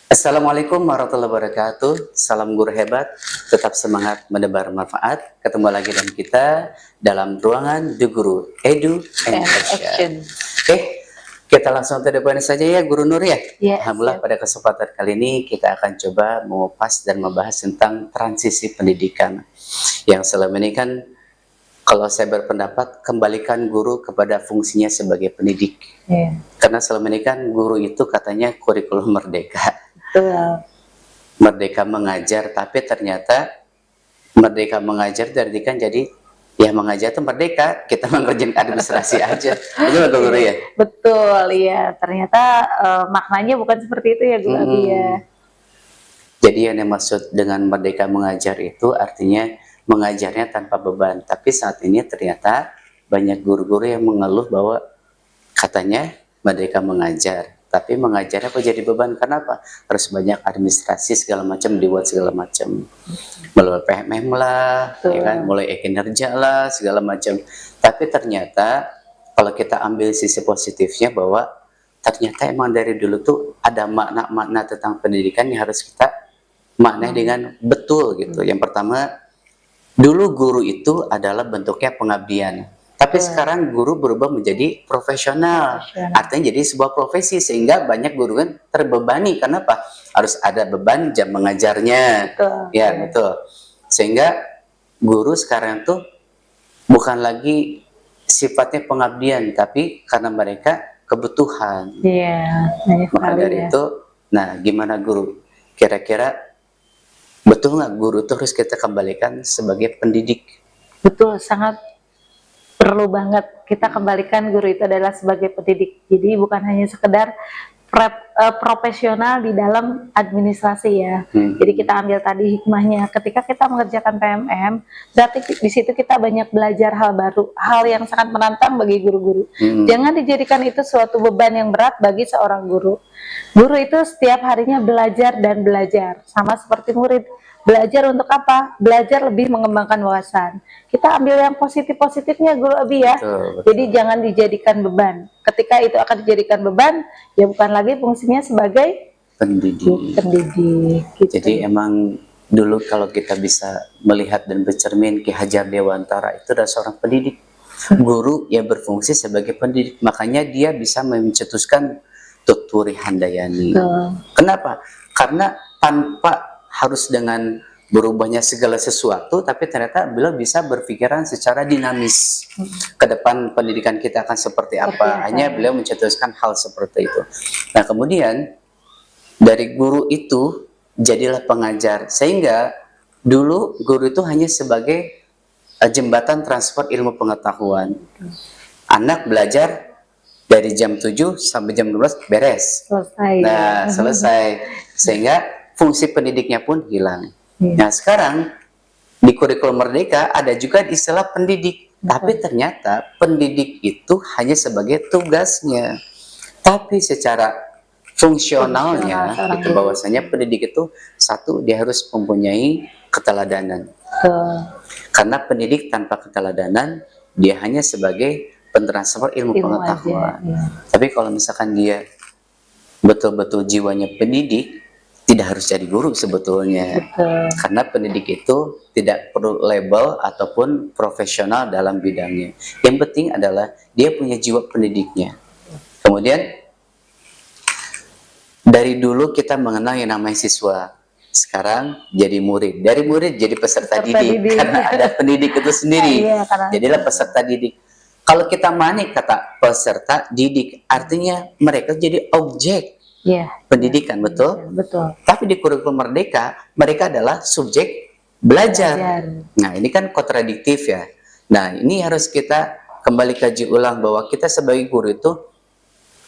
Assalamualaikum warahmatullahi wabarakatuh. Salam guru hebat, tetap semangat menebar manfaat. Ketemu lagi dengan kita dalam ruangan The Guru Edu and And Action. action. Oke, kita langsung to the point saja ya Guru Nur ya. Ya, Alhamdulillah siap. pada kesempatan kali ini kita akan coba mengupas dan membahas tentang transisi pendidikan. Yang selama ini kan kalau saya berpendapat kembalikan guru kepada fungsinya sebagai pendidik. Ya, Karena selama ini kan guru itu katanya kurikulum merdeka. betul. Merdeka mengajar, tapi ternyata merdeka mengajar diartikan jadi ya mengajar itu merdeka, kita mengerjakan administrasi aja. Itu nggak guru ya? Betul, iya. Ternyata maknanya bukan seperti itu ya, Guru Abi ya. Jadi yang dimaksud dengan merdeka mengajar itu artinya mengajarnya tanpa beban. Tapi saat ini ternyata banyak guru-guru yang mengeluh bahwa katanya merdeka mengajar, tapi mengajarnya kok jadi beban. Kenapa? Harus banyak administrasi segala macam, dibuat segala macam. Mulai PMM lah, ya kan? Mulai e-kinerja lah, segala macam. Tapi ternyata kalau kita ambil sisi positifnya bahwa ternyata emang dari dulu tuh ada makna-makna tentang pendidikan yang harus kita maknai dengan betul gitu. Yang pertama, dulu guru itu adalah bentuknya pengabdian. Tapi sekarang guru berubah menjadi profesional. Artinya jadi sebuah profesi sehingga banyak guru kan terbebani. Kenapa? Harus ada beban jam mengajarnya. Betul. Ya, betul. Sehingga guru sekarang tuh bukan lagi sifatnya pengabdian, tapi karena mereka kebutuhan. Iya, banyak Maka sekali dari ya. itu, nah gimana guru? Kira-kira betul nggak guru itu harus kita kembalikan sebagai pendidik? Betul, sangat perlu banget kita kembalikan guru itu adalah sebagai pendidik. Jadi bukan hanya sekedar profesional di dalam administrasi ya. Jadi kita ambil tadi hikmahnya. Ketika kita mengerjakan PMM, berarti di situ kita banyak belajar hal baru, hal yang sangat menantang bagi guru-guru. Jangan dijadikan itu suatu beban yang berat bagi seorang guru. Guru itu setiap harinya belajar dan belajar, sama seperti murid. Belajar untuk apa? Belajar lebih mengembangkan wawasan. Kita ambil yang positif-positifnya Guru Abi ya. Betul, betul. Jadi jangan dijadikan beban. Ketika itu akan dijadikan beban, ya bukan lagi fungsinya sebagai Pendidik. pendidik. Gitu. Jadi emang dulu kalau kita bisa melihat dan bercermin Ki Hajar Dewantara itu adalah seorang pendidik. Guru yang berfungsi sebagai pendidik. Makanya dia bisa mencetuskan Tuturi Handayani. Kenapa? Karena tanpa harus dengan berubahnya segala sesuatu, tapi ternyata beliau bisa berpikiran secara dinamis. Ke depan pendidikan kita akan seperti apa? Hanya beliau mencetuskan hal seperti itu. Nah kemudian dari guru itu jadilah pengajar, sehingga dulu guru itu hanya sebagai jembatan transfer ilmu pengetahuan. Anak belajar dari jam 7 sampai jam 12 beres. Selesai. Nah, selesai. Sehingga fungsi pendidiknya pun hilang. Nah, sekarang di kurikulum merdeka ada juga istilah pendidik. Tapi ternyata pendidik itu hanya sebagai tugasnya. Tapi secara fungsionalnya, itu bahwasanya pendidik itu satu, dia harus mempunyai keteladanan. Karena pendidik tanpa keteladanan, dia hanya sebagai pentransfer ilmu pengetahuan. Tapi kalau misalkan dia betul-betul jiwanya pendidik, tidak harus jadi guru sebetulnya. Karena pendidik itu tidak perlu label ataupun profesional dalam bidangnya. Yang penting adalah dia punya jiwa pendidiknya. Kemudian dari dulu kita mengenal yang namanya siswa. Sekarang jadi murid. Dari murid jadi peserta didik. Karena ada pendidik itu sendiri. Jadilah peserta didik. Kalau kita manik kata peserta didik, artinya mereka jadi objek pendidikan, betul? Betul. Tapi di kurikulum merdeka, mereka adalah subjek belajar. Nah, ini kan kontradiktif ya. Nah, ini harus kita kembali kaji ulang bahwa kita sebagai guru itu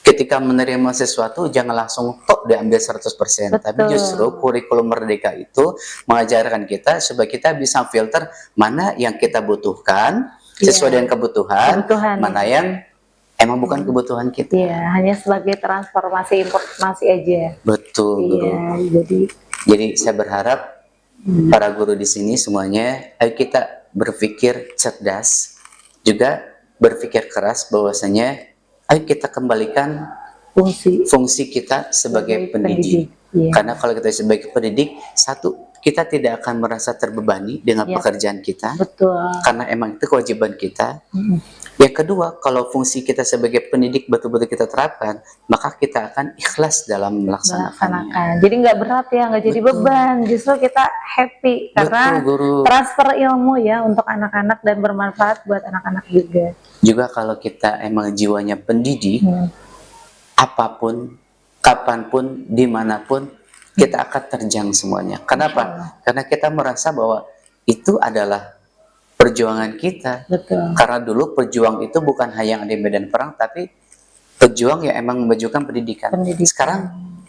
ketika menerima sesuatu jangan langsung tok diambil 100%. Tapi justru kurikulum merdeka itu mengajarkan kita supaya kita bisa filter mana yang kita butuhkan sesuai dengan kebutuhan, mana yang emang bukan kebutuhan kita. Iya, hanya sebagai transformasi informasi aja. Betul, guru. Jadi saya berharap para guru di sini semuanya, ayo kita berpikir cerdas, juga berpikir keras bahwasanya ayo kita kembalikan fungsi kita sebagai pendidik. Iya. Karena kalau kita sebagai pendidik, satu, kita tidak akan merasa terbebani dengan Iya. pekerjaan kita, Betul. karena emang itu kewajiban kita. Mm-mm. Yang kedua, kalau fungsi kita sebagai pendidik betul-betul kita terapkan, maka kita akan ikhlas dalam melaksanakannya. Melaksanakan. Jadi nggak berat ya, nggak jadi Betul. beban. Justru kita happy karena Betul, Guru. transfer ilmu ya untuk anak-anak dan bermanfaat buat anak-anak juga. Juga kalau kita emang jiwanya pendidik, Hmm. apapun, kapanpun, dimanapun, kita akan terjang semuanya. Kenapa? Karena kita merasa bahwa itu adalah perjuangan kita. Betul. Karena dulu pejuang itu bukan hanya yang di medan perang, tapi pejuang yang emang memajukan pendidikan. Pendidikan. Sekarang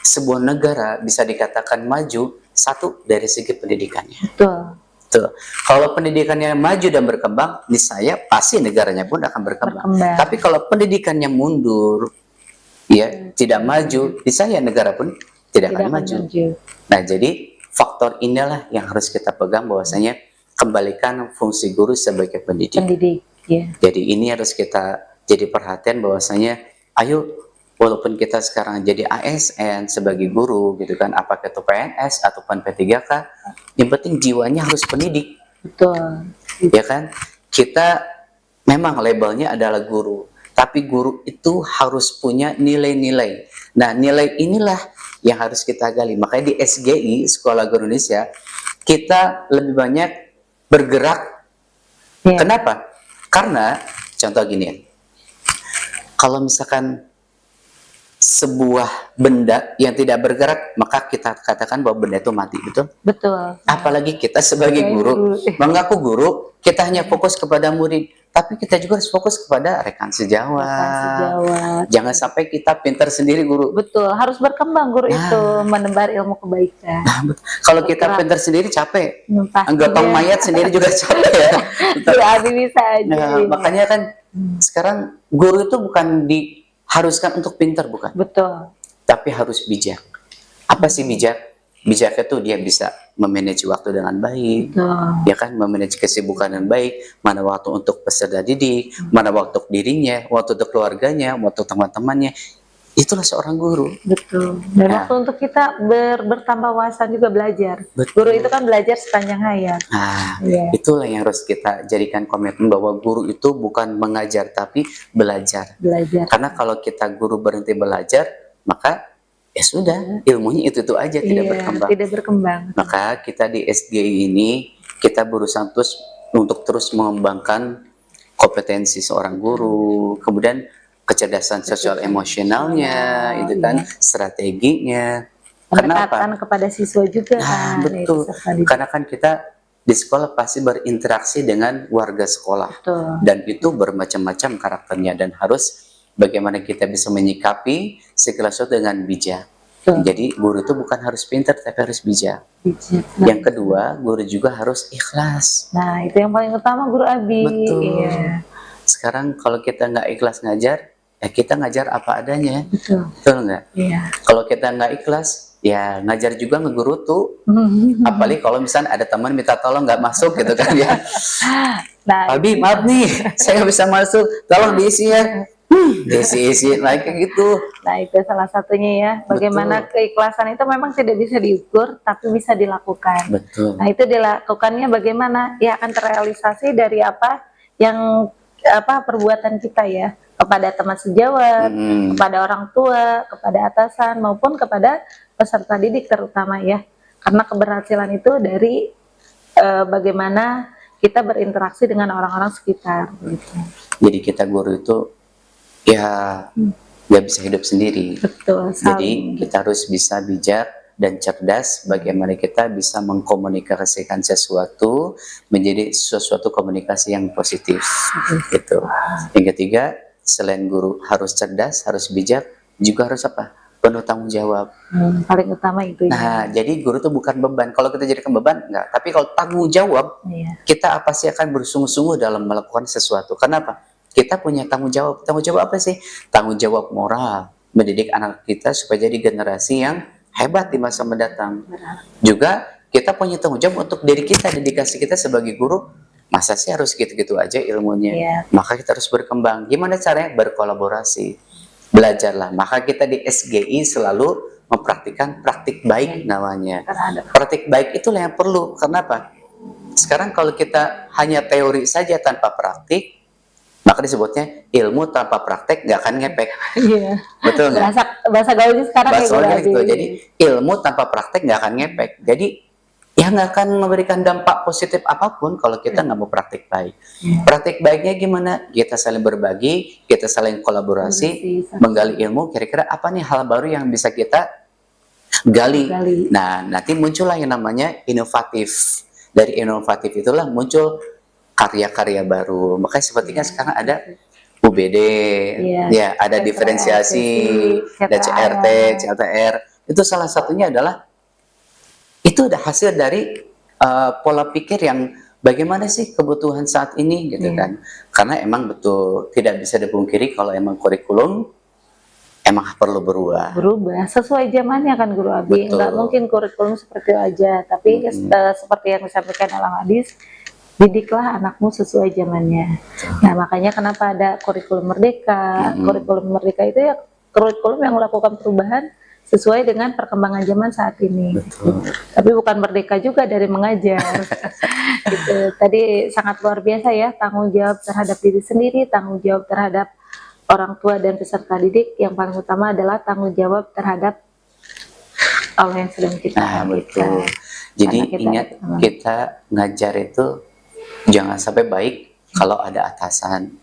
sebuah negara bisa dikatakan maju satu dari segi pendidikannya. Betul. Tuh. Kalau pendidikannya maju dan berkembang, niscaya pasti negaranya pun akan berkembang. Tapi kalau pendidikannya mundur, ya tidak maju, niscaya negara pun tidak akan maju. Nah, jadi faktor inilah yang harus kita pegang, bahwasanya kembalikan fungsi guru sebagai pendidik. Ya. Jadi ini harus kita jadi perhatian, bahwasanya ayo, walaupun kita sekarang jadi ASN sebagai guru gitu kan, apakah itu PNS ataupun P3K, yang penting jiwanya harus pendidik. Betul. Ya kan? Kita memang labelnya adalah guru, tapi guru itu harus punya nilai-nilai. Nah, nilai inilah yang harus kita gali. Makanya di SGI, Sekolah Guru Indonesia, kita lebih banyak bergerak. Ya. Kenapa? Karena contoh gini, kalau misalkan sebuah benda yang tidak bergerak, maka kita katakan bahwa benda itu mati, betul? Betul. Apalagi kita sebagai guru, mengaku guru, kita hanya fokus kepada murid, tapi kita juga harus fokus kepada rekan sejawat. Jangan sampai kita pintar sendiri, guru. Betul, harus berkembang guru itu, menebar ilmu kebaikan. Nah, kalau kita pintar sendiri capek, gotong mayat sendiri juga capek ya. Bisa aja. Nah, makanya kan sekarang guru itu bukan diharuskan untuk pintar, bukan? Betul. Tapi harus bijak. Apa sih bijak? Bijak itu dia bisa memanage waktu dengan baik, ya kan, memanage kesibukan dengan baik, mana waktu untuk peserta didik, mana waktu untuk dirinya, waktu untuk keluarganya, waktu teman-temannya. Itulah seorang guru. Betul. Dan waktu untuk kita bertambah wawasan juga belajar. Betul. Guru itu kan belajar sepanjang hayat. Nah, itulah yang harus kita jadikan komitmen, bahwa guru itu bukan mengajar tapi belajar. Karena kalau kita guru berhenti belajar, maka ya sudah, ilmunya itu aja, tidak berkembang. Maka kita di SGI ini, kita berusaha untuk terus mengembangkan kompetensi seorang guru, kemudian kecerdasan sosial emosionalnya, itu kan, strateginya. Pendekatan kepada siswa juga. Nah, betul. Karena kan kita di sekolah pasti berinteraksi dengan warga sekolah. Betul. Dan itu bermacam-macam karakternya, dan harus bagaimana kita bisa menyikapi segala sesuatu dengan bijak. Jadi guru itu bukan harus pintar, tapi harus bijak. Yang kedua, guru juga harus ikhlas. Nah, itu yang paling utama, Guru Abi. Betul. Iya. Sekarang kalau kita nggak ikhlas ngajar, ya kita ngajar apa adanya. Betul nggak? Iya. Kalau kita nggak ikhlas, ya ngajar juga ngegurutu. Apalagi kalau misalnya ada teman minta tolong nggak masuk gitu kan ya. Nah, Abi, maaf nih, saya nggak bisa masuk, tolong diisi ya. Diisi like kayak gitu. Nah, itu salah satunya ya. Bagaimana keikhlasan itu memang tidak bisa diukur, tapi bisa dilakukan. Betul. Nah, itu dilakukannya bagaimana? Ya akan terrealisasi dari apa yang perbuatan kita ya, kepada teman sejawat, kepada orang tua, kepada atasan, maupun kepada peserta didik terutama ya. Karena keberhasilan itu dari bagaimana kita berinteraksi dengan orang-orang sekitar. Gitu. Jadi kita guru itu ya nggak bisa hidup sendiri. Betul. Jadi kita harus bisa bijak dan cerdas bagaimana kita bisa mengkomunikasikan sesuatu menjadi sesuatu komunikasi yang positif. Gitu. Yang ketiga, selain guru harus cerdas, harus bijak, juga harus apa? Penuh tanggung jawab. Paling utama itu. Nah, jadi guru itu bukan beban. Kalau kita jadikan beban, enggak. Tapi kalau tanggung jawab, kita pasti akan bersungguh-sungguh dalam melakukan sesuatu. Kenapa? Kita punya tanggung jawab. Tanggung jawab apa sih? Tanggung jawab moral. Mendidik anak kita supaya jadi generasi yang hebat di masa mendatang. Juga kita punya tanggung jawab untuk diri kita, dedikasi kita sebagai guru. Masa sih harus gitu-gitu aja ilmunya? Maka kita harus berkembang. Gimana caranya? Berkolaborasi. Belajarlah. Maka kita di SGI selalu mempraktikkan praktik baik namanya. terhadap Praktik baik itulah yang perlu. Kenapa? Sekarang kalau kita hanya teori saja tanpa praktik, maka disebutnya ilmu tanpa praktek nggak akan ngepek. iya. Betul nggak? Bahasa gaulnya sekarang kayak Bahasanya gitu. gitu. Jadi ilmu tanpa praktek nggak akan ngepek. Jadi ya nggak akan memberikan dampak positif apapun kalau kita nggak mau praktik baik. Praktik baiknya gimana? Kita saling berbagi, kita saling kolaborasi, menggali ilmu. Kira-kira apa nih hal baru yang bisa kita gali? Nah, nanti muncullah yang namanya inovatif. Dari inovatif itulah muncul karya-karya baru. Makanya sepertinya sekarang ada UBD, ya ada diferensiasi, ada CRT, CLTR. Itu salah satunya adalah itu udah hasil dari pola pikir yang bagaimana sih kebutuhan saat ini gitu kan. Karena emang betul tidak bisa dipungkiri kalau emang kurikulum emang perlu berubah sesuai zamannya kan Guru Abi. Nggak mungkin kurikulum seperti itu aja, tapi seperti yang disampaikan Alang Adis, didiklah anakmu sesuai zamannya. Nah, makanya kenapa ada kurikulum merdeka. Kurikulum merdeka itu ya kurikulum yang melakukan perubahan sesuai dengan perkembangan zaman saat ini. Tapi bukan merdeka juga dari mengajar. Gitu. Tadi sangat luar biasa ya, tanggung jawab terhadap diri sendiri, tanggung jawab terhadap orang tua dan peserta didik. Yang paling utama adalah tanggung jawab terhadap Allah yang sudah menciptakan kita. Jadi ingat, kita ngajar itu jangan sampai baik kalau ada atasan.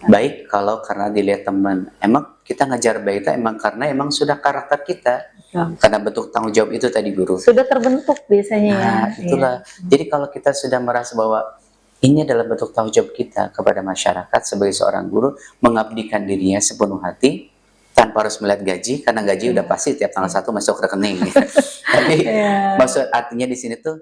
Baik kalau karena dilihat teman. Emang kita ngajar baik itu emang karena emang sudah karakter kita. Karena bentuk tanggung jawab itu tadi Guru. Sudah terbentuk biasanya. Nah, itulah. Jadi kalau kita sudah merasa bahwa ini adalah bentuk tanggung jawab kita kepada masyarakat sebagai seorang guru, mengabdikan dirinya sepenuh hati tanpa harus melihat gaji, karena gaji udah pasti tiap tanggal 1 masuk rekening. Tapi maksud artinya di sini tuh